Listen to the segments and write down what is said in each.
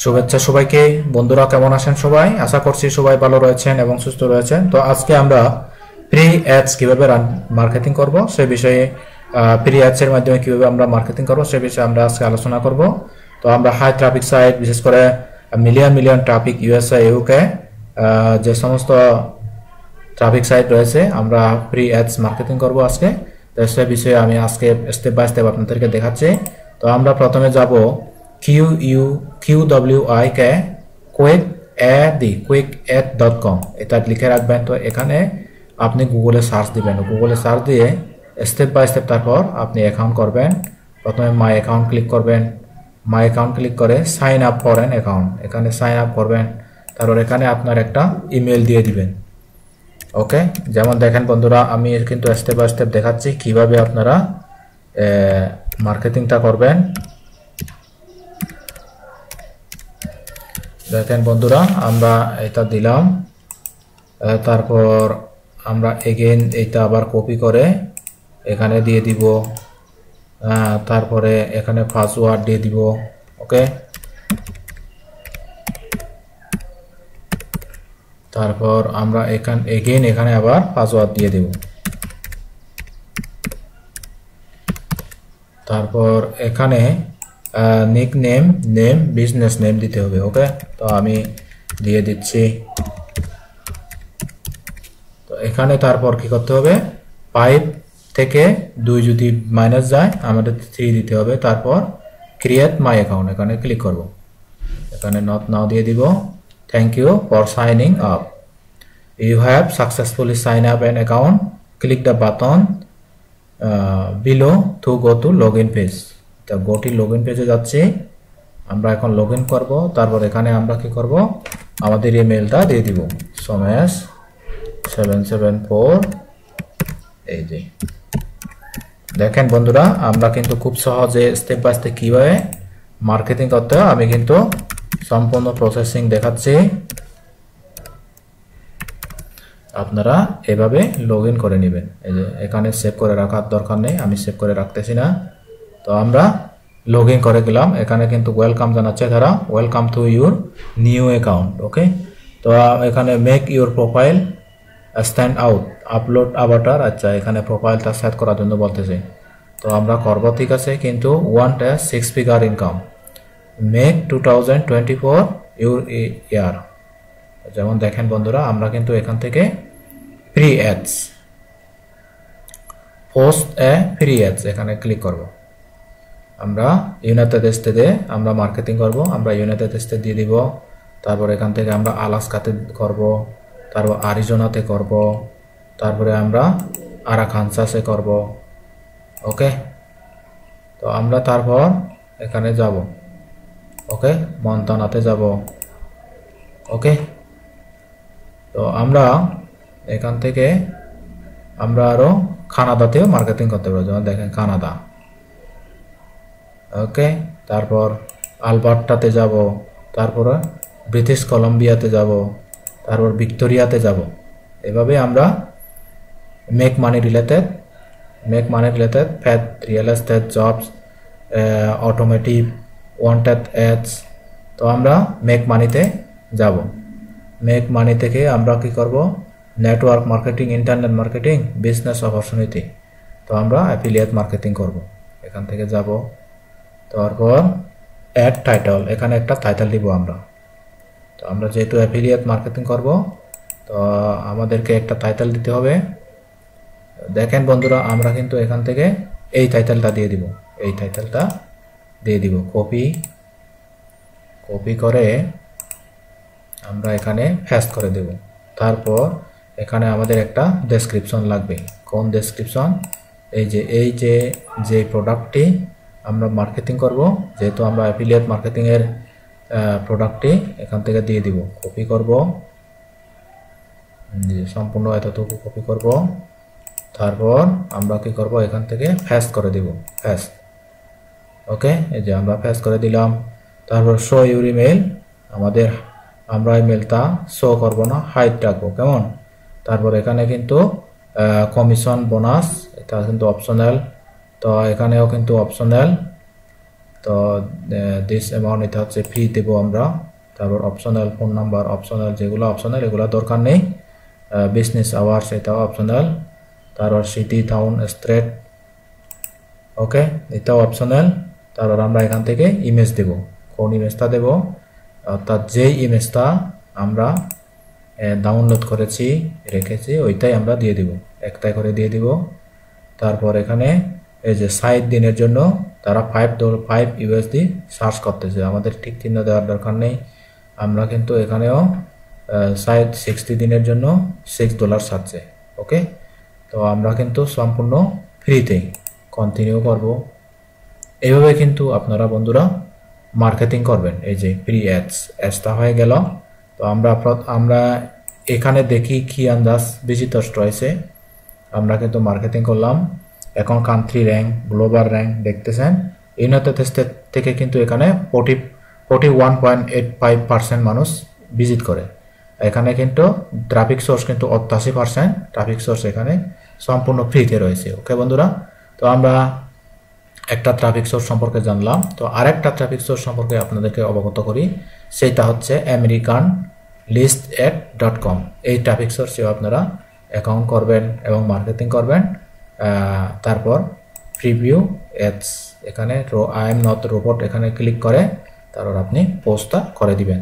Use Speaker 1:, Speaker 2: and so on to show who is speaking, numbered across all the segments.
Speaker 1: শুভেচ্ছা সবাইকে। বন্ধুরা কেমন আছেন সবাই? আশা করছি সবাই ভালো রয়েছেন এবং সুস্থ রয়েছেন। তো আজকে আমরা ফ্রি অ্যাডস কিভাবে মার্কেটিং করব সে বিষয়ে, ফ্রি অ্যাডস এর মাধ্যমে কিভাবে আমরা মার্কেটিং করব সে বিষয়ে আমরা আজকে আলোচনা করব। তো আমরা হাই ট্রাফিক সাইট, বিশেষ করে মিলিয়ন ট্রাফিক ইউএসএ ইউকে যে সমস্ত ট্রাফিক সাইট রয়েছে আমরা ফ্রি অ্যাডস মার্কেটিং করব আজকে। তো সে বিষয়ে আমি আজকে স্টেপ বাই স্টেপ আপনাদেরকে দেখাচ্ছি। তো আমরা প্রথমে যাব QWIK quickad.com, এটা লিখে রাখবেন। তো এখানে আপনি গুগলে সার্চ দিবেন, গুগলে সার্চ দিয়ে স্টেপ বাই স্টেপ তারপর আপনি অ্যাকাউন্ট করবেন। প্রথমে মাই অ্যাকাউন্ট ক্লিক করবেন, মাই অ্যাকাউন্ট ক্লিক করে sign up for an account, এখানে সাইন আপ করবেন। তারপর এখানে আপনার একটা ইমেল দিয়ে দিবেন। ওকে, যেমন দেখেন বন্ধুরা, আমি কিন্তু স্টেপ বাই স্টেপ দেখাচ্ছি কিভাবে আপনারা মার্কেটিংটা করবেন। দেখেন বন্ধুরা, আমরা এটা দিলাম, তারপর আমরা এগেইন এটা আবার কপি করে এখানে দিয়ে দিব, তারপরে এখানে পাসওয়ার্ড দিয়ে দিব। ওকে, তারপর আমরা এখানে আবার পাসওয়ার্ড দিয়ে দেব। তারপর এখানে নিকনেম, নেম, বিজনেস নেম দিতে হবে। ওকে, তো আমি দিয়ে দিচ্ছি। তো এখানে তারপর কি করতে হবে, 5 থেকে 2 যদি মাইনাস যায় আমাদের 3 দিতে হবে। তারপর ক্রিয়েট মাই অ্যাকাউন্ট, এখানে ক্লিক করব, এখানে নট নাও দিয়ে দিব। Thank you for signing up, you have successfully sign up an account, click the button below to go to log in page. তো গোটি লগ ইন পেজে যাচ্ছি, আমরা এখন লগ ইন করবো। তারপর এখানে আমরা কি করব, আমাদের ইমেলটা দিয়ে দিব, somesh774। এই যে দেখেন বন্ধুরা, আমরা কিন্তু খুব সহজে স্টেপ বাই স্টেপ কিভাবে মার্কেটিং করতে হয় আমি কিন্তু সম্পূর্ণ প্রসেসিং দেখাচ্ছি। আপনারা এভাবে লগ ইন করে নেবেন। এই যে এখানে সেভ করে রাখার দরকার নেই, আমি সেভ করে রাখতেছি না। তো আমরা লগ ইন করে গেলাম, এখানে কিন্তু ওয়েলকাম জানাচ্ছে তারা, welcome to your new account. Okay, তো এখানে make your profile stand out, upload avatar. আচ্ছা, এখানে প্রোফাইলটা সেট করার জন্য বলতেছে, তো আমরা করব, ঠিক আছে। কিন্তু want a 6 figure income, make 2024 your year. যেমন দেখেন বন্ধুরা, আমরা কিন্তু এখান থেকে free ads, post a free ads, এখানে ক্লিক করব। আমরা ইউনাইটেড স্টেটে আমরা মার্কেটিং করব, আমরা ইউনাইটেড স্টেট দিয়ে দিব। তারপর এখান থেকে আমরা আলাস্কাতে করব, তারপর আরিজোনাতে করব, তারপরে আমরা আরাকানসাসে করব। ওকে, তো আমরা তারপর এখানে যাব, ওকে, মন্টানাতে যাব। ওকে, তো আমরা এখান থেকে আমরা আরো কানাডাতেও মার্কেটিং করতে পারবো, যেমন দেখেন কানাডা। ওকে, তারপর আলবার্টাতে যাব, তারপর ব্রিটিশ কলম্বিয়াতে যাব, তারপর ভিক্টোরিয়াতে যাব। এভাবে আমরা make money related, fat, real estate, jobs, automotive, wanted ads. তো আমরা মেক মানিতে যাব। মেক মানি থেকে আমরা কি করব, network marketing, internet marketing, business opportunity. তো আমরা অ্যাফিলিয়েট মার্কেটিং করব, এখান থেকে যাব। তারপর অ্যাড টাইটেল, এখানে একটা টাইটেল দিব আমরা। তো আমরা যেহেতু অ্যাফিলিয়েট মার্কেটিং করব, তো আমাদেরকে একটা টাইটেল দিতে হবে। দেখেন বন্ধুরা, আমরা কিন্তু এখান থেকে এই টাইটেলটা দিয়ে দিব, এই টাইটেলটা দিয়ে দিব। কপি করে আমরা এখানে পেস্ট করে দেব। তারপর এখানে আমাদের একটা ডেসক্রিপশন লাগবে। কোন ডেসক্রিপশন? যে প্রোডাক্টটি আমরা মার্কেটিং করব, যেহেতু আমরা অ্যাফিলিয়েট মার্কেটিং এর প্রোডাক্টটি এখান থেকে দিয়ে দিব। কপি করব, সম্পূর্ণ এতটুকু কপি করব। তারপর আমরা কি করব, এখান থেকে পেস্ট করে দেব, পেস্ট। ওকে, এই যে আমরা পেস্ট করে দিলাম। তারপর শো ইউর ইমেল, আমরা ইমেলটা শো করব না, হাইড রাখবো, কেমন। তারপর এখানে কিন্তু কমিশন বোনাস, এটা কিন্তু অপশনাল, তো এখানেও কিন্তু অপশনাল। তো দিস অ্যামাউন্ট এটা হচ্ছে ফ্রি দেব আমরা। তারপর অপশনাল ফোন নাম্বার, অপশনাল যেগুলো অপশনাল এগুলো দরকার নেই। বিজনেস আওয়ার্স এটাও অপশনাল। তারপর সিটি টাউন স্ট্রেট, ওকে, এটাও অপশনাল। তারপর আমরা এখান থেকে ইমেজ দেব, কোন ইমেজটা দেব, অর্থাৎ যেই ইমেজটা আমরা ডাউনলোড করেছি রেখেছি ওইটাই আমরা দিয়ে দিব, একটাই করে দিয়ে দিব। তারপর এখানে এই যে 60 দিনের জন্য তারা $5 USD চার্জ করতেছে, আমাদের ঠিক চিহ্ন দেওয়ার দরকার নেই। আমরা কিন্তু এখানেও 60 দিনের জন্য $6 ছাড়ছে, ওকে। তো আমরা কিন্তু সম্পূর্ণ ফ্রিতে কন্টিনিউ করব। এইভাবে কিন্তু আপনারা বন্ধুরা মার্কেটিং করবেন। এই যে ফ্রি অ্যাডসটা হয়ে গেল। তো আমরা এখানে দেখি কি আন্দাজ ভিজিটর্স রয়েছে, আমরা কিন্তু মার্কেটিং করলাম। এখন কান্ট্রি র্যাঙ্ক, গ্লোবাল র্যাঙ্ক দেখতেছেন। ইউনাইটেড স্টেট থেকে কিন্তু এখানে 41.85% মানুষ ভিজিট করে। এখানে কিন্তু ট্রাফিক সোর্স কিন্তু 88% ট্রাফিক সোর্স এখানে সম্পূর্ণ ফ্রিতে রয়েছে, ওকে বন্ধুরা। তো আমরা একটা ট্রাফিক সোর্স সম্পর্কে জানলাম। তো আরেকটা ট্রাফিক সোর্স সম্পর্কে আপনাদেরকে অবগত করি, সেটা হচ্ছে americanlistads.com। এই ট্রাফিক সোর্সেও আপনারা অ্যাকাউন্ট করবেন এবং মার্কেটিং করবেন। তারপর প্রিভিউ অ্যাডস, এখানে আই এম নট রোবট এখানে ক্লিক করে তারপর আপনি পোস্টটা করে দিবেন।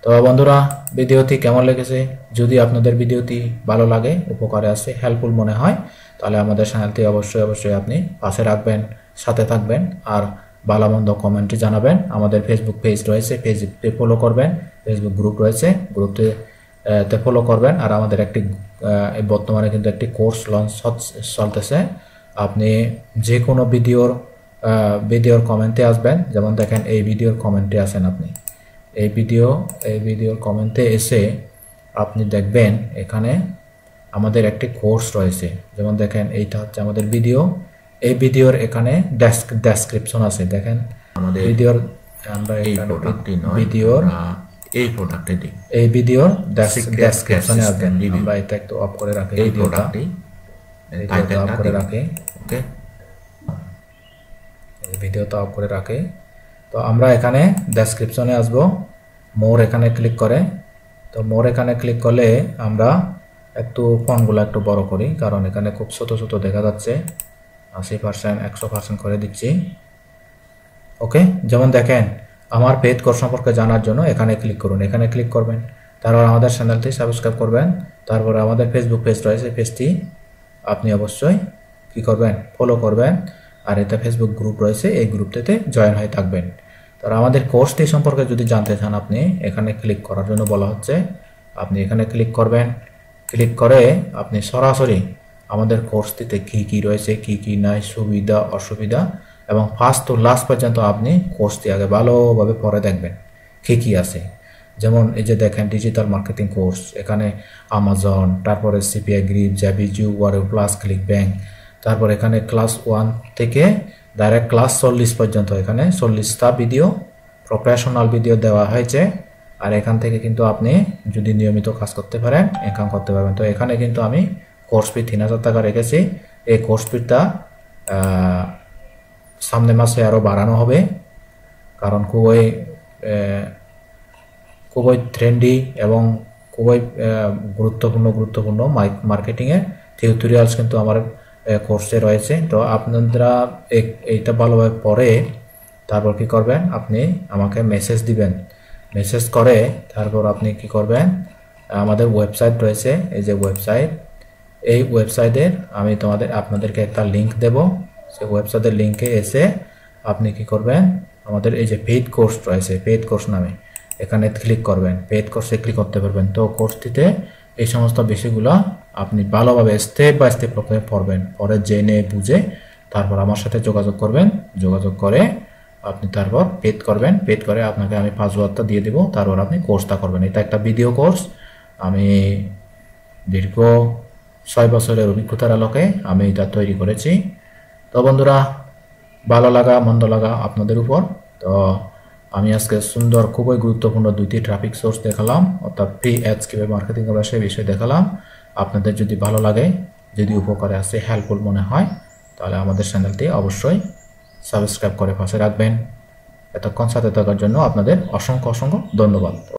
Speaker 1: তো বন্ধুরা ভিডিওটি কেমন লেগেছে? যদি আপনাদের ভিডিওটি ভালো লাগে, উপকারে আসে, হেল্পফুল মনে হয়, তাহলে আমাদের চ্যানেলটি অবশ্যই আপনি পাশে রাখবেন, সাথে থাকবেন, আর ভালো মন্দ কমেন্টে জানাবেন। আমাদের ফেসবুক পেজ রয়েছে, পেজে ফলো করবেন। ফেসবুক গ্রুপ রয়েছে, গ্রুপতে ফলো করবেন। আর আমাদের একটি বর্তমানে কিন্তু একটি কোর্স লঞ্চ চলতেছে। আপনি যে কোনো ভিডিওর কমেন্টে আসবেন, যেমন দেখেন এই ভিডিওর কমেন্টে আসেন আপনি, এই ভিডিওর কমেন্টে এসে আপনি দেখবেন এখানে আমাদের একটি কোর্স রয়েছে। যেমন দেখেন এইটা হচ্ছে আমাদের ভিডিও, এই ভিডিওর এখানে ডেসক্রিপশন আছে, দেখেন আমাদের ভিডিওর, আমরা এই প্রোডাক্টটি নয়, ভিডিওর এই প্রোডাক্টটি দিই, এই ভিডিওর ডেসক্রিপশনে আসবেন। আমরা এটা একটু অফ করে রাখি, এই প্রোডাক্টটি অফ করে রাখি, ওকে, এই ভিডিওটা অফ করে রাখি। তো আমরা এখানে ডেসক্রিপশনে আসবো, মোর এখানে ক্লিক করে। তো মোর এখানে ক্লিক করলে আমরা একটু ফন্টগুলো একটু বড় করি, কারণ এখানে খুব ছোট ছোট দেখা যাচ্ছে। 80% 100% করে দিচ্ছি, ওকে। যেমন দেখেন আমার পেইড কোর্স সম্পর্কে জানার জন্য এখানে ক্লিক করুন, এখানে ক্লিক করবেন। তারপর আমাদের চ্যানেলটি সাবস্ক্রাইব করবেন। তারপর আমাদের ফেসবুক পেজ রয়েছে, পেজটি আপনি অবশ্যই কি করবেন, ফলো করবেন। আর এটা ফেসবুক গ্রুপ রয়েছে, এই গ্রুপটিতে জয়েন হয়ে থাকবেন। তার আমাদের কোর্সটি সম্পর্কে যদি জানতে চান, আপনি এখানে ক্লিক করার জন্য বলা হচ্ছে, আপনি এখানে ক্লিক করবেন। ক্লিক করে আপনি সরাসরি আমাদের কোর্সটিতে কি কি রয়েছে, কি কি নাই, সুবিধা অসুবিধা, এবং ফার্স্ট টু লাস্ট পর্যন্ত আপনি কোর্সটি আগে ভালোভাবে পড়ে দেখবেন কি কি আছে। যেমন এই যে দেখেন ডিজিটাল মার্কেটিং কোর্স, এখানে আমাজন, তারপরে সিপিআই গ্রিপ, জাবিজু, ওয়ারেও প্লাস, ক্লিক ব্যাংক। তারপর এখানে ক্লাস 1 থেকে ডাইরেক্ট ক্লাস 40 পর্যন্ত এখানে 40টা ভিডিও, প্রফেশনাল ভিডিও দেওয়া হয়েছে। আর এখান থেকে কিন্তু আপনি যদি নিয়মিত কাজ করতে পারেন, ইনকাম করতে পারবেন। তো এখানে কিন্তু আমি কোর্স ফি 3000 টাকা রেখেছি। এই কোর্স ফিটা সামনে মাসে আরও বাড়ানো হবে, কারণ খুবই ট্রেন্ডি এবং খুবই গুরুত্বপূর্ণ মার্কেটিংয়ের টিউটোরিয়ালস কিন্তু আমার কোর্সে রয়েছে। তো আপনারা এইটা ভালোভাবে পড়ে তারপর কি করবেন, আপনি আমাকে মেসেজ দিবেন। মেসেজ করে তারপর আপনি কি করবেন, আমাদের ওয়েবসাইট রয়েছে, এই যে ওয়েবসাইট, এই ওয়েবসাইটের আমি আপনাদেরকে একটা লিঙ্ক দেব। সেই ওয়েবসাইটের লিঙ্কে এসে আপনি কি করবেন, আমাদের এই যে পেইড কোর্স রয়েছে, পেইড কোর্স নামে এখানে ক্লিক করবেন। পেইড কোর্সে ক্লিক করতে পারবেন। তো কোর্সটিতে এই সমস্ত বিষয়গুলো আপনি ভালোভাবে স্টেপ বাই স্টেপ পড়বেন, পরে জেনে বুঝে তারপর আমার সাথে যোগাযোগ করবেন। যোগাযোগ করে আপনি তারপর পেড করবেন। পেড করে আপনাকে আমি পাসওয়ার্ডটা দিয়ে দেবো, তারপর আপনি কোর্সটা করবেন। এটা একটা ভিডিও কোর্স, আমি দীর্ঘ 6 বছরের অভিজ্ঞতার আলোকে আমি এটা তৈরি করেছি। তো বন্ধুরা ভালো লাগা মন্দ লাগা আপনাদের উপর। তো আমি আজকে সুন্দর খুবই গুরুত্বপূর্ণ 2টি ট্রাফিক সোর্স দেখালাম, অর্থাৎ ফ্রি অ্যাডস কীভাবে মার্কেটিং করা সেই বিষয়ে দেখালাম। আপনাদের যদি ভালো লাগে, যদি উপকারে আসে, হেল্পফুল মনে হয়, তাহলে আমাদের চ্যানেলটি অবশ্যই সাবস্ক্রাইব করে পাশে রাখবেন। এতক্ষণ সাথে থাকার জন্য আপনাদের অসংখ্য ধন্যবাদ।